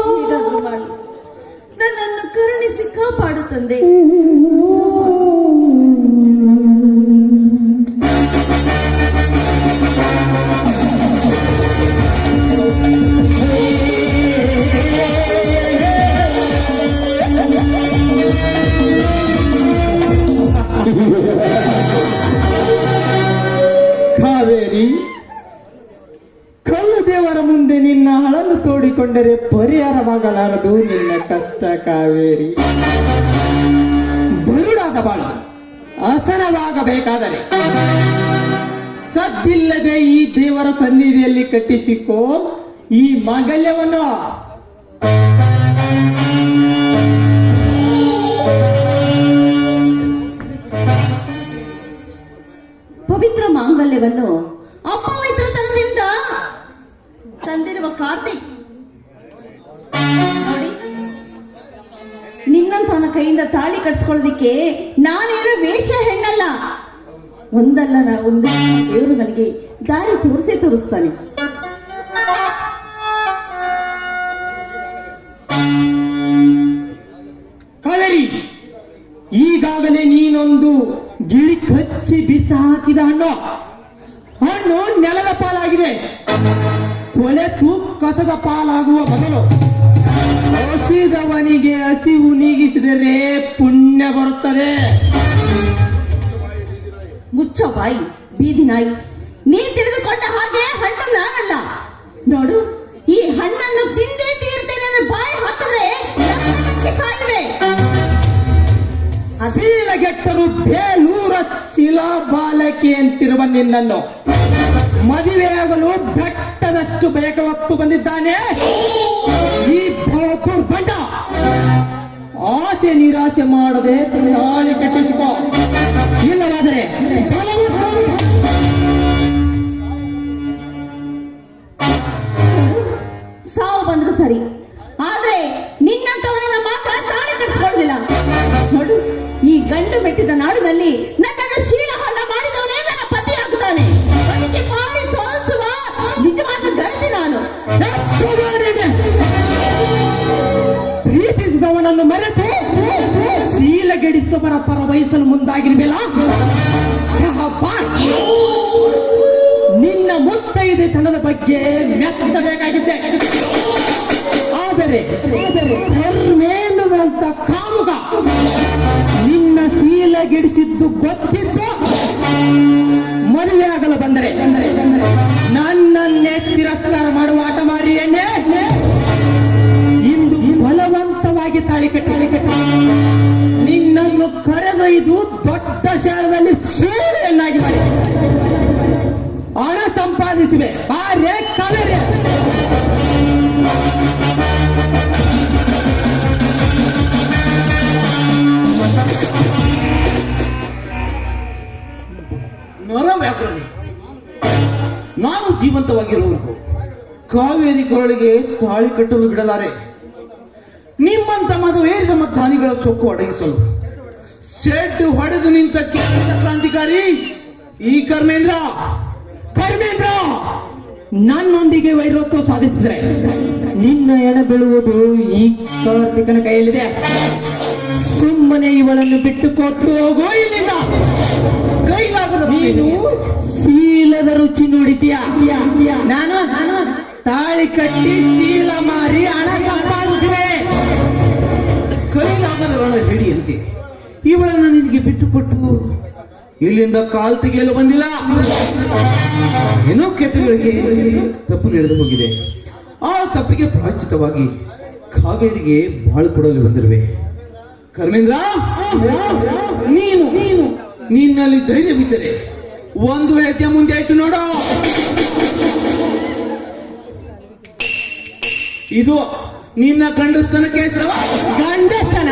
ಹೇಗಾದ್ರೂ ಮಾಡಿ ನನ್ನನ್ನು ಕರುಣಿಸಿ ಕಾಪಾಡು ತಂದೆ. ಕಾವೇರಿ, ಕಲ್ಲು ದೇವರ ಮುಂದೆ ನಿನ್ನ ಹಳಲು ತೋಡಿಕೊಂಡರೆ ಪರಿಹಾರವಾಗಲಾರದು ನಿನ್ನ ಕಷ್ಟ. ಕಾವೇರಿ, ಬರುಡಾದ ಬಾಳ ಹಸನವಾಗಬೇಕಾದರೆ ಸದ್ದಿಲ್ಲದೆ ಈ ದೇವರ ಸನ್ನಿಧಿಯಲ್ಲಿ ಕಟ್ಟಿಸಿಕೋ ಈ ಮಾಂಗಲ್ಯವನ್ನು. ಪವಿತ್ರ ಮಾಂಗಲ್ಯವನ್ನು ಅಪವಿತ್ರತನದಿಂದ ತಂದಿರುವ ಕಾರ್ತಿಕ್ ನೋಡಿ, ನಿನ್ನಂತವನ ಕೈಯಿಂದ ತಾಳಿ ಕಟ್ಸ್ಕೊಳ್ಳೋದಿಕ್ಕೆ ನಾನೇನೋ ವೇಷ ಹೆಣ್ಣಲ್ಲ. ಒಂದಲ್ಲ ಒಂದು ದೇವರು ನನಗೆ ದಾರಿ ತೋರಿಸ್ತಾನೆ. ಕಾವೇರಿ, ಈಗಾಗಲೇ ನೀನೊಂದು ಗಿಳಿ ಕಚ್ಚಿ ಬಿಸ ಹಾಕಿದ ಹಣ್ಣು ನೆಲದ ಪಾಲಾಗಿದೆ. ಕೊಳೆತು ಕಸದ ಪಾಲಾಗುವ ಬದಲು ಹಸಿದವನಿಗೆ ಹಸಿವು ನೀಗಿಸಿದರೆ ಪುಣ್ಯ ಬರುತ್ತದೆ. ಮುಚ್ಚ ಬಾಯಿ ಬೀದಿ ನಾಯಿ. ನೀ ತಿಳಿದುಕೊಂಡ ಹಾಗೆ ಹಣ್ಣು ನಾನಲ್ಲ. ನೋಡು, ಈ ಹಣ್ಣನ್ನು ತಿಂದೇ ತೀರ್ತೇನೆ ಅಂದ್ರೆ ಬಾಯಿ ಹಾಕಿದ್ರೆ ರಕ್ತಕ್ಕೆ ಸಾಯುವೆ. ಶೀಲಗೆಟ್ಟರು ಬೇಲೂರ ಶಿಲಾಬಾಲಕಿ ಅಂತಿರುವ ನಿನ್ನನ್ನು ಮದುವೆಯಾಗಲು ಬೆಟ್ಟದಷ್ಟು ಬೇಗ ಹೊತ್ತು ಬಂದಿದ್ದಾನೆ ಈ ದುರ್ಬಂಡ. ಆಸೆ ನಿರಾಶೆ ಮಾಡದೆ ತಾಳಿ ಕಟ್ಟಿಸಿಕೋ, ಇಲ್ಲವಾದರೆ ಸಾವು ಬಂದ್ರು ಸರಿ, ಆದ್ರೆ ನಿನ್ನಂತವನಿಂದ ಮಾತ್ರ ತಾಳಿ ಕಟ್ಟಿಸ್ಕೊಳ್ಳಿಲ್ಲ. ನೋಡು, ಈ ಗಂಡು ಮೆಟ್ಟಿದ ನಾಡಿನಲ್ಲಿ ನನ್ನನ್ನು ಶೀಲಹರಣ ಮಾಡಿದವನೇ ನನ್ನ ಪತಿ ಆಗ್ತಾನೆ. ಅದಕ್ಕೆ ಮಾಡಿ ಸೋಲಿಸುವ ನಿಜವಾದ ಗಂಡಿ ನಾನು. ಪ್ರೀತಿಸಿದವನನ್ನು ಮರೆತು ಶೀಲಗೆಡಿಸುವವರ ಪರ ವಹಿಸಲು ಮುಂದಾಗಿರ್ಬೇಲ. ನಿನ್ನ ಮುತ್ತೈದೆತನದ ಬಗ್ಗೆ ಮೆಚ್ಚಬೇಕಾಗಿದ್ದೆ. ಆದರೆ ಧರ್ಮೇಂದ್ರದಂತ ಕಾಮುಕ ನಿನ್ನ ಶೀಲಗೆಡಿಸಿದ್ದು ಗೊತ್ತಿದ್ದು ಮದುವೆ ಆಗಲು ಬಂದರೆ ನನ್ನನ್ನೇ ತಿರಸ್ಕಾರ ಮಾಡುವ ಆಟ ಮಾರಿ ಎಣ್ಣೆ ಇಂದು ಬಲವಂತವಾಗಿ ತಾಳಿ ಕಟ್ಟಿ ನಿನ್ನನ್ನು ಕರೆದೊಯ್ದು ದೊಡ್ಡ ಶಹರದಲ್ಲಿ ಸೇವೆಯನ್ನಾಗಿ ಮಾಡಿ ಹಣ ಸಂಪಾದಿಸಿವೆ. ಆ ರೇಟ್ ಕಾವೇರಿ ನರವ್ಯಾಕರಣಿ, ನಾನು ಜೀವಂತವಾಗಿರುವವರೆಗೂ ಕಾವೇರಿ ಕೊರಳಿಗೆ ತಾಳಿ ಕಟ್ಟಲು ಬಿಡಲಾರೆ. ನಿಮ್ಮಂತ ಮದುವೇರಿದ ಮದ್ದಾನಿಗಳ ಸೊಕ್ಕು ಅಡಗಿಸಲು ಸೆಡ್ ಹೊಡೆದು ನಿಂತ ಕೇಂದ್ರ ಕ್ರಾಂತಿಕಾರಿ ಈ ಕರ್ಮೇಂದ್ರ ನನ್ನೊಂದಿಗೆ ವೈರತ್ವ ಸಾಧಿಸಿದ್ರೆ ನಿನ್ನ ಎಣ ಬೀಳುವುದು ಈ ಕಾರ್ತಿಕನ ಕೈಯಲ್ಲಿದೆ. ಸುಮ್ಮನೆ ಇವಳನ್ನು ಬಿಟ್ಟು ಕೊಟ್ಟು ಹೋಗೋ ಇಲ್ಲಿಂದ. ಕೈಲಾಗದ ನೀನು ಶೀಲದ ರುಚಿ ನೋಡಿತೀಯ. ನಾನು ತಾಳಿ ಕಟ್ಟಿ ಶೀಲ ಮಾರಿ ಹಣ ಸಂಪಾದಿಸಿದೆ. ಕೈಲಾಗದ ರಣ ಹಿಡಿಯಂತೆ ಇವಳನ್ನ ನಿನಗೆ ಬಿಟ್ಟುಕೊಟ್ಟು ಇಲ್ಲಿಂದ ಕಾಲ್ ತೆಗೆಯಲು ಬಂದಿಲ್ಲ. ಏನೋ ಕೆಟ್ಟಗಳಿಗೆ ತಪ್ಪು ನಡೆದು ಹೋಗಿದೆ. ಆ ತಪ್ಪಿಗೆ ಪ್ರಾಯಶ್ಚಿತವಾಗಿ ಕಾವೇರಿಗೆ ಬಾಳು ಕೊಡಲು ಬಂದಿರುವೆ. ಕರ್ಮೇಂದ್ರ, ನೀನು ನಿನ್ನಲ್ಲಿ ಧೈರ್ಯವಿದ್ದರೆ ಒಂದು ಹೆಜ್ಜೆ ಮುಂದೆ ಇಟ್ಟು ನೋಡೋ. ಇದು ನಿನ್ನ ಗಂಡಸ್ತನಕ್ಕೆ ಗಂಡಸ್ತನ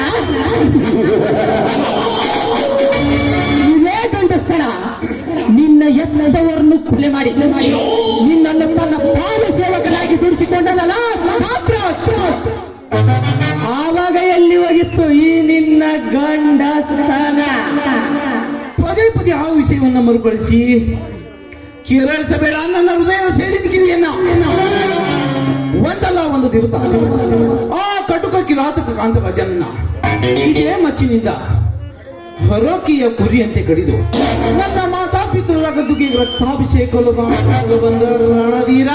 ಇದೇ ಗಂಡಸ್ತನ. ನಿನ್ನ ಎತ್ತದವರನ್ನು ಕೊಲೆ ಮಾಡಿ ನಿನ್ನನ್ನು ತನ್ನ ಪಾದ ಸೇವಕನಾಗಿ ದುಡಿಸಿಕೊಂಡನಲ್ಲ, ಆವಾಗ ಎಲ್ಲಿ ಹೋಗಿತ್ತು ಈ ನಿನ್ನ ಗಂಡಸ್ತನ? ಪದೇ ಪದೇ ಆ ವಿಷಯವನ್ನ ಮರುಕಳಿಸಿ ಕೆರಳಿಸಬೇಡ. ನನ್ನ ಹೃದಯದ ಸೇಡಿದ ಕಿವಿಯನ್ನ ಒಂದಲ್ಲ ಒಂದು ದಿವಸ ಆ ಕಟುಕ ಕಿರಾತಕ ಕಾಂತರಾಜನ್ನ ಇದೇ ಮಚ್ಚಿನಿಂದ ಹರೋಕಿಯ ಕುರಿಯಂತೆ ಕಡಿದು ನನ್ನ ಮಾತಾಪಿತೃರ ಗದ್ದುಗೆ ರಕ್ತಾಭಿಷೇಕಲು ಬಂದ ರಣಧೀರ,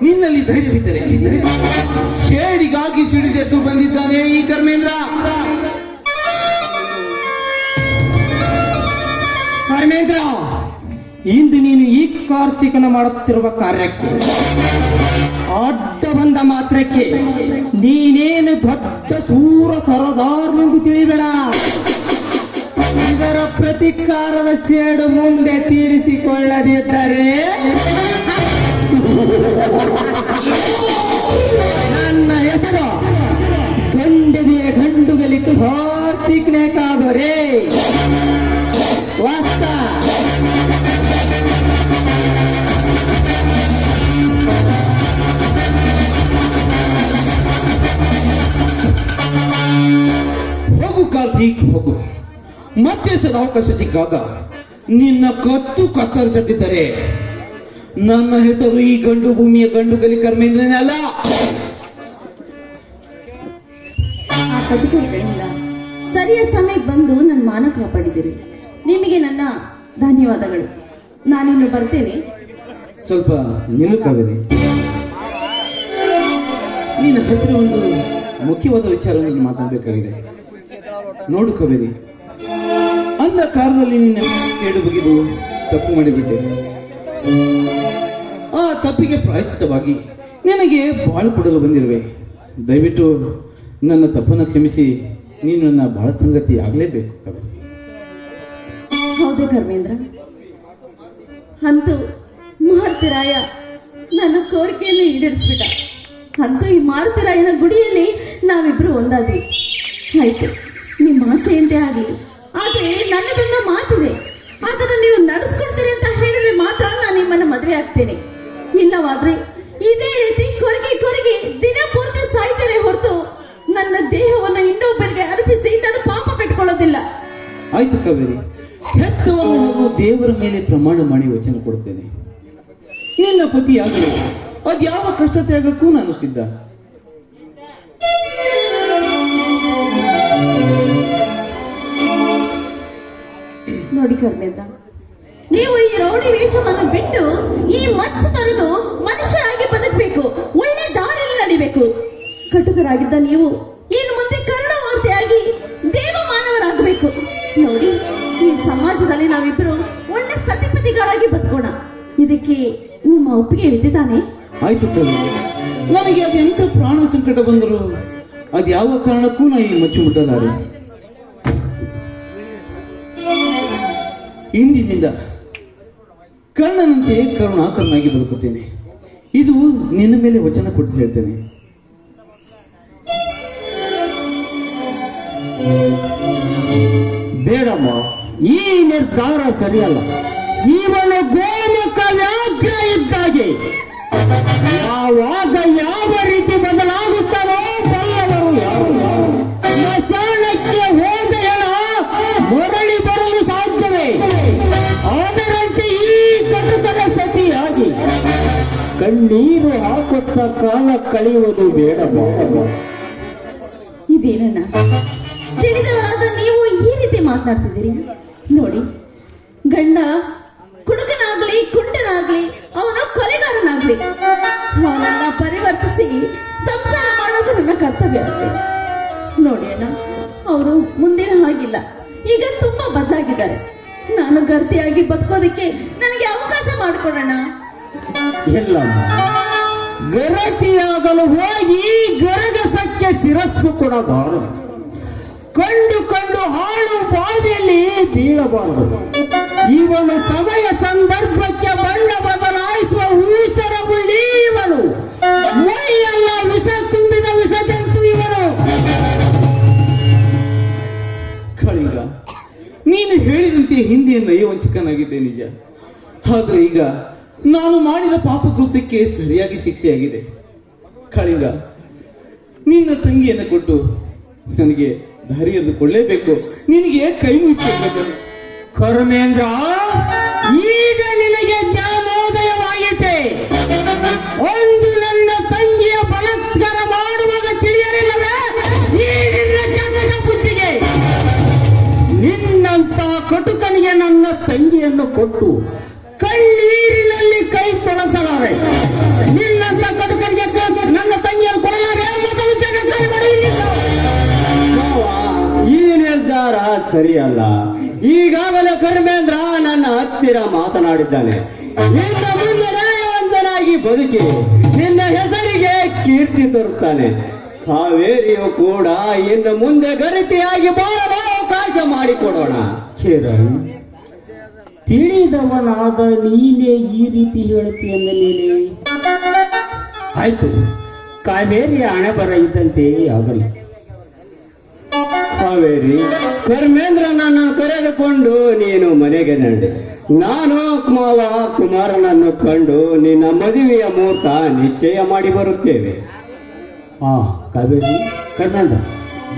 ನಿನ್ನಲ್ಲಿ ಧೈರ್ಯವಿದ್ದರೆ ಶೇಡಿಗಾಗಿ ಸಿಡಿದೆದ್ದು ಬಂದಿದ್ದಾನೆ ಈ ಕರ್ಮೇಂದ್ರ. ಕರ್ಮೇಂದ್ರ, ಇಂದು ನೀನು ಈ ಕಾರ್ತಿಕನ ಮಾಡುತ್ತಿರುವ ಕಾರ್ಯಕ್ಕೆ ಅಡ್ಡ ಬಂದ ಮಾತ್ರಕ್ಕೆ ನೀನೇನು ದೊಡ್ಡ ಶೂರ ಸರದಾರನೆಂದು ತಿಳಿಬೇಡ. ಇದರ ಪ್ರತಿಕಾರದ ಸೇಡು ಮುಂದೆ ತೀರಿಸಿಕೊಳ್ಳದಿದ್ದರೆ ನನ್ನ ಹೆಸರು ಗಂಡದಿಯ ಗಂಡುಗಲಿ ಕಾರ್ತಿಕ್ನೇ ಕಾದೋರೇ ವಾಸ್ತ. ಹೋಗು ಕಾರ್ತಿಕ್ ಹೋಗು. ಮತ್ತೆ ಸದಾವಕಾಶ ಸಿಕ್ಕಾಗ ನಿನ್ನ ಕತ್ತು ಕತ್ತರಿಸದಿದ್ದರೆ ನನ್ನ ಹೆಸರು ಈ ಗಂಡು ಭೂಮಿಯ ಗಂಡು ಗಲಿ ಕರ್ಮೇಂದ್ರನೇ ಅಲ್ಲ. ಆ ಕಟುಕರಿಗಳಿಂದ ಸರಿಯ ಸಮಯಕ್ಕೆ ಬಂದು ನನ್ನ ಮಾನ ಕಾಪಾಡಿದಿರಿ. ನಿಮಗೆ ನನ್ನ ಧನ್ಯವಾದಗಳು. ನಾನಿನ್ನು ಬರ್ತೇನೆ. ಸ್ವಲ್ಪ ನಿಲ್ಲು ಕಾವೇರಿ. ನೀನು ಹತ್ತಿರ ಒಂದು ಮುಖ್ಯವಾದ ವಿಚಾರವನ್ನು ಮಾತಾಡಬೇಕಾಗಿದೆ. ನೋಡು ಕಾವೇರಿ, ಅಂದ ಕಾರಣದಲ್ಲಿ ನಿನ್ನ ಕೇಳು ಬಗೆದು ತಪ್ಪು ಮಾಡಿಬಿಟ್ಟೆ. ಆ ತಪ್ಪಿಗೆ ಪ್ರಾಯಶ್ಚಿತವಾಗಿ ನಿನಗೆ ಬಾಳು ಕೊಡಲು ಬಂದಿರುವೆ. ದಯವಿಟ್ಟು ನನ್ನ ತಪ್ಪನ್ನು ಕ್ಷಮಿಸಿ ನೀನು ನನ್ನ ಬಾಳ ಸಂಗತಿ ಆಗಲೇಬೇಕು. ಹೌದು ಕರ್ಮೇಂದ್ರ, ಅಂತೂ ಮಾರುತಿರಾಯ ನನ್ನ ಕೋರಿಕೆಯನ್ನು ಈಡೇರಿಸ್ಬಿಟ್ಟ. ಅಂತೂ ಈ ಮಾರುತಿರಾಯನ ಗುಡಿಯಲ್ಲಿ ನಾವಿಬ್ರು ಒಂದಾದ್ವಿ. ಆಯ್ತು, ನಿಮ್ಮ ಆಸೆಯಂತೆ ಆಗಲಿ. ಆದ್ರೆ ನನ್ನದೊಂದು ಮಾತಿದೆ, ಅದನ್ನು ನೀವು ನಡೆಸ್ಕೊಡ್ತೀರಿ ಅಂತ ಹೇಳಿದ್ರೆ ಮಾತ್ರ ನಾನು ನಿಮ್ಮನ್ನ ಮದುವೆ ಆಗ್ತೇನೆ. ಇಲ್ಲವಾದ್ರೆ ಇದೇ ರೀತಿ ಕೊರಗಿ ದಿನ ಪೂರ್ತಿ ಸಾಯ್ತೇನೆ ಹೊರತು ನನ್ನ ದೇಹವನ್ನು ಇನ್ನೊಬ್ಬರಿಗೆ ಅರ್ಪಿಸಿ ನಾನು ಪಾಪ ಕಟ್ಕೊಳ್ಳೋದಿಲ್ಲ. ಆಯ್ತು ಕಾವೇರಿ, ಹೆತ್ತವನ್ನು ಹಾಗೂ ದೇವರ ಮೇಲೆ ಪ್ರಮಾಣ ಮಾಡಿ ವಚನ ಕೊಡುತ್ತೇನೆ. ನಿನ್ನ ಪತಿಯಾಗಲು ಅದ್ಯಾವ ಕಷ್ಟ ತ್ಯಾಗಕ್ಕೂ ನಾನು ಸಿದ್ಧ. ನೋಡಿ ಕರ್ಮೇಂದ್ರ, ನೀವು ಈ ರೌಡಿ ವೇಷವನ್ನು ಬಿಟ್ಟು ಈ ಮಚ್ಚು ತೊರೆದು ಮನುಷ್ಯರಾಗಿ ಬದುಕಬೇಕು, ಒಳ್ಳೆ ದಾರಿಯಲ್ಲಿ ನಡಿಬೇಕು. ಕಟುಕರಾಗಿದ್ದ ನೀವು ಇನ್ನು ಮುಂದೆ ಕರುಣಮೂರ್ತಿಯಾಗಿ ದೇವಮಾನವರಾಗಬೇಕು. ನೋಡಿ, ಈ ಸಮಾಜದಲ್ಲಿ ನಾವಿಬ್ಬರು ಒಳ್ಳೆ ಸತಿಪತಿಗಳಾಗಿ ಬದುಕೋಣ. ಇದಕ್ಕೆ ನಿಮ್ಮ ಒಪ್ಪಿಗೆ ಇದ್ದಾನೆ? ಆಯ್ತು ಕಾವೇರಿ, ನನಗೆ ಅದೆಂತ ಪ್ರಾಣ ಸಂಕಟ ಬಂದರೂ ಅದ್ಯಾವ ಕಾರಣಕ್ಕೂ ನಾ ಈ ಮಚ್ಚು ಮುಟ್ಟಲಾರೆ. ಇಂದಿನಿಂದ ಕರ್ಣನಂತೆ ಕರುಣಾಕರನಾಗಿ ಬದುಕುತ್ತೇನೆ. ಇದು ನಿನ್ನ ಮೇಲೆ ವಚನ ಕೊಟ್ಟು ಹೇಳ್ತೇನೆ. ಬೇಡಮ್ಮ, ಈ ನಿರ್ಧಾರ ಸರಿಯಲ್ಲ. ಇವನು ಗೋಮುಖ ವ್ಯಾಘ್ರ ಇದ್ದಾಗೆ ಯಾವಾಗ ಯಾವ ರೀತಿ ಬದಲಾಗುತ್ತಾನೋ ಬಲ್ಲವರು ಯಾರು. ಸ್ಮಶಾನಕ್ಕೆ ಹೋದ ಹೆಣ ಮರಳಿ ಬರಲು ಸಾಧ್ಯವೇ? ಅದರಂತೆ ಈ ಕಟುಕನ ಸತಿಯಾಗಿ ಕಣ್ಣೀರು ಹಾಕುತ್ತ ಕಾಲ ಕಳೆಯುವುದು ಬೇಡಮ್ಮ. ಇದೇನಣ್ಣ, ತಿಳಿದವರಾದ ನೀವು ಈ ರೀತಿ ಮಾತನಾಡ್ತಿದ್ದೀರಿ? ನೋಡಿ, ಗಂಡ ಕುಡುಕನಾಗ್ಲಿ ಕುಂಡನಾಗ್ಲಿ ಅವನು ಕೊಲೆಗಾರನಾಗ್ಲಿ ಅವನನ್ನ ಪರಿವರ್ತಿಸಿ ಸಂಸಾರ ಮಾಡೋದು ನನ್ನ ಕರ್ತವ್ಯ ಅಷ್ಟೇ. ನೋಡಿ ಅಣ್ಣ, ಅವರು ಮುಂದಿನ ಹಾಗಿಲ್ಲ, ಈಗ ತುಂಬಾ ಬದಲಾಗಿದ್ದಾರೆ. ನಾನು ಗರ್ತಿಯಾಗಿ ಬದುಕೋದಕ್ಕೆ ನನಗೆ ಅವಕಾಶ ಮಾಡಿಕೊಡೋಣ. ಇಲ್ಲ, ಗರತಿಯಾಗಲು ಹೋಗಿ ಗರಗಸಕ್ಕೆ ಶಿರಸ್ಸು ಕೊಡಬಾರದು. ಕಂಡು ಹಾಳು ಬಾವಿಯಲ್ಲಿ ಬೀಳಬಾರದು. ಇವನು ಸಮಯ ಸಂದರ್ಭಕ್ಕೆ ಬಣ್ಣ ಬದಲಾಯಿಸುವ ಊಸರ ಬುಳ್ಳಿ ಇವನು. ಮೈಯೆಲ್ಲ ವಿಷ ತುಂಬಿದ ವಿಷ ಜಂತು ಇವನು. ಕಳಿಗ, ನೀನು ಹೇಳಿದಂತೆ ಹಿಂದೆ ನಯವಂಚಕನಾಗಿದ್ದೆ ನಿಜ. ಆದ್ರೆ ಈಗ ನಾನು ಮಾಡಿದ ಪಾಪ ಕೃತ್ಯಕ್ಕೆ ಸರಿಯಾಗಿ ಶಿಕ್ಷೆಯಾಗಿದೆ. ಕಳಿಗ, ನಿನ್ನ ತಂಗಿಯನ್ನು ಕೊಟ್ಟು ನನಗೆ ದಾರಿ ಎರೆದುಕೊಳ್ಳೇಬೇಕು. ನಿನಗೆ ಕೈ ಮುಚ್ಚಬೇಕು. ಕರ್ಮೇಂದ್ರ, ಈಗ ನಿನಗೆ ಜ್ಞಾನೋದಯವಾಯಿತೆ. ಒಂದು ನನ್ನ ತಂಗಿಯ ಬಲಾತ್ಕಾರ ಮಾಡುವಾಗ ತಿಳಿಯಲಿಲ್ಲವೇ ಈ ನಿನ್ನ ಜನ್ಮದ ಬುದ್ಧಿಗೆ? ನಿನ್ನಂತ ಕಟುಕನಿಗೆ ನನ್ನ ತಂಗಿಯನ್ನು ಕೊಟ್ಟು ಕಣ್ಣೀರಿನಲ್ಲಿ ಕೈ ತೊಳಸಲಾರೆ. ನಿನ್ನಂತ ಕಟುಕನಿಗೆ ನನ್ನ ತಂಗಿಯನ್ನು ಕೊಡಲಾರೆ. ಮೊದಲು ಜಗತ್ತಲ್ಲಿ ನಡೆಯಲಿಲ್ಲ. ಈ ನಿರ್ಧಾರ ಸರಿಯಲ್ಲ. ಈಗಾಗಲೇ ಕರ್ಮೇಂದ್ರ ನನ್ನ ಹತ್ತಿರ ಮಾತನಾಡಿದ್ದಾನೆ. ನಿನ್ನ ಮುಂದೆ ನ್ಯಾಯವಂತನಾಗಿ ಬದುಕಿ ನಿನ್ನ ಹೆಸರಿಗೆ ಕೀರ್ತಿ ತರುತ್ತಾನೆ. ಕಾವೇರಿಯು ಕೂಡ ಇನ್ನು ಮುಂದೆ ಗರಿತಿಯಾಗಿ ಬಾಳಲು ಅವಕಾಶ ಮಾಡಿಕೊಡೋಣ. ಕಿರಣ್, ತಿಳಿದವನಾದ ನೀನೇ ಈ ರೀತಿ ಹೇಳುತ್ತೀಯಂದ ನೀನೆ. ಆಯ್ತು, ಕಾವೇರಿಯ ಹಣೆ ಬರ ಇದ್ದಂತೆ ಆಗಲಿ. ಕಾವೇರಿ, ಕರ್ಮೇಂದ್ರನನ್ನು ಕರೆದುಕೊಂಡು ನೀನು ಮನೆಗೆ ನಡೆ. ನಾನು ಮಾವ ಕುಮಾರನನ್ನು ಕಂಡು ನಿನ್ನ ಮದುವೆಯ ಮುಹೂರ್ತ ನಿಶ್ಚಯ ಮಾಡಿ ಬರುತ್ತೇವೆ. ಹಾ ಕಾವೇರಿ, ಕರ್ನಾಂದ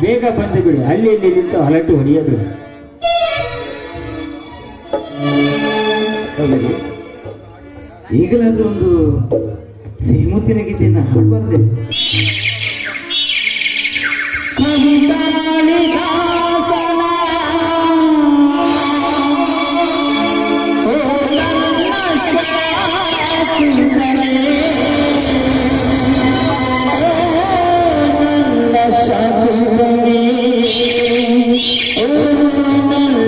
ಬೇಗ ಬಂದು ಬಿಡಿ. ಅಲ್ಲಿ ನಿಂತು ಹಲಟು ಹೊಡೆಯಬೇಡಿ. ಕಾವೇರಿ, ಈಗಲಾದ್ರೂ ಒಂದು ಸಿಹಿಮುತ್ತಿನ ಗೀತೆಯನ್ನು ಹಾಡಬಾರ್ದೆ? ಶಾಕುಂತಲೇ, ಓ ನನ್ನ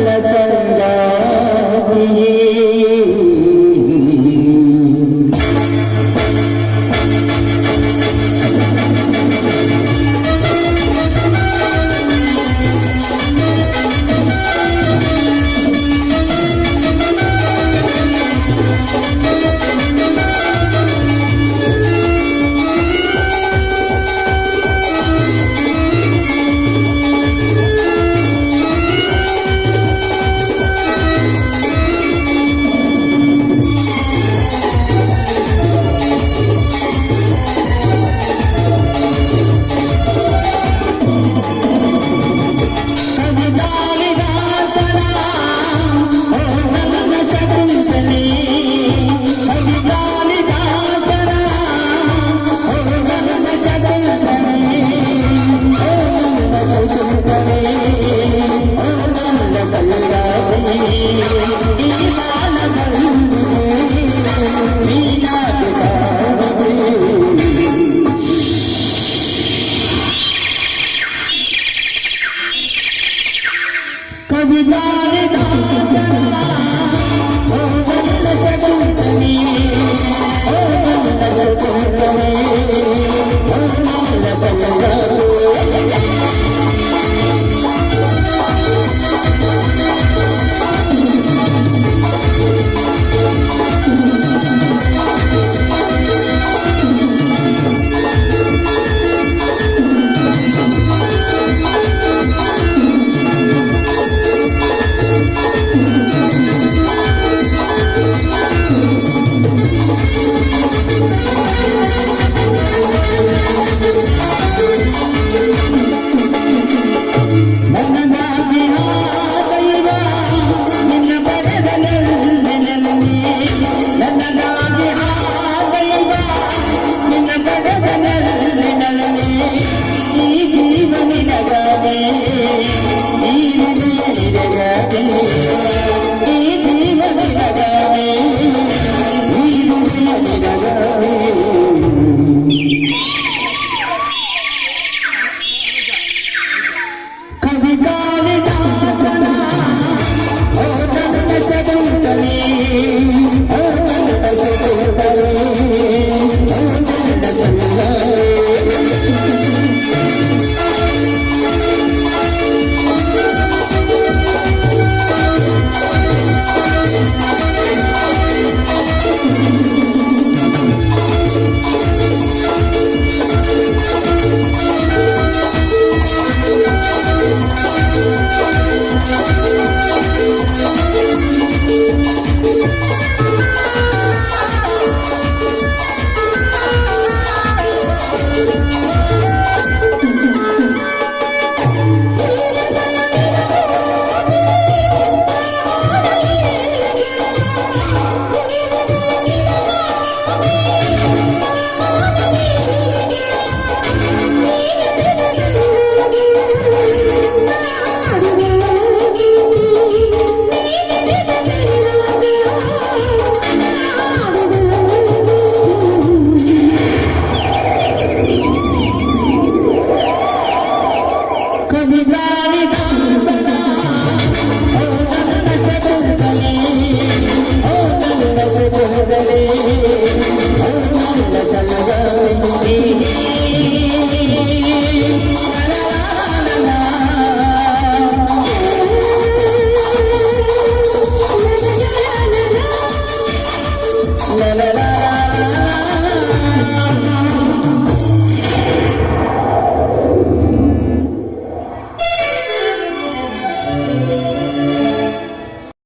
la la la la la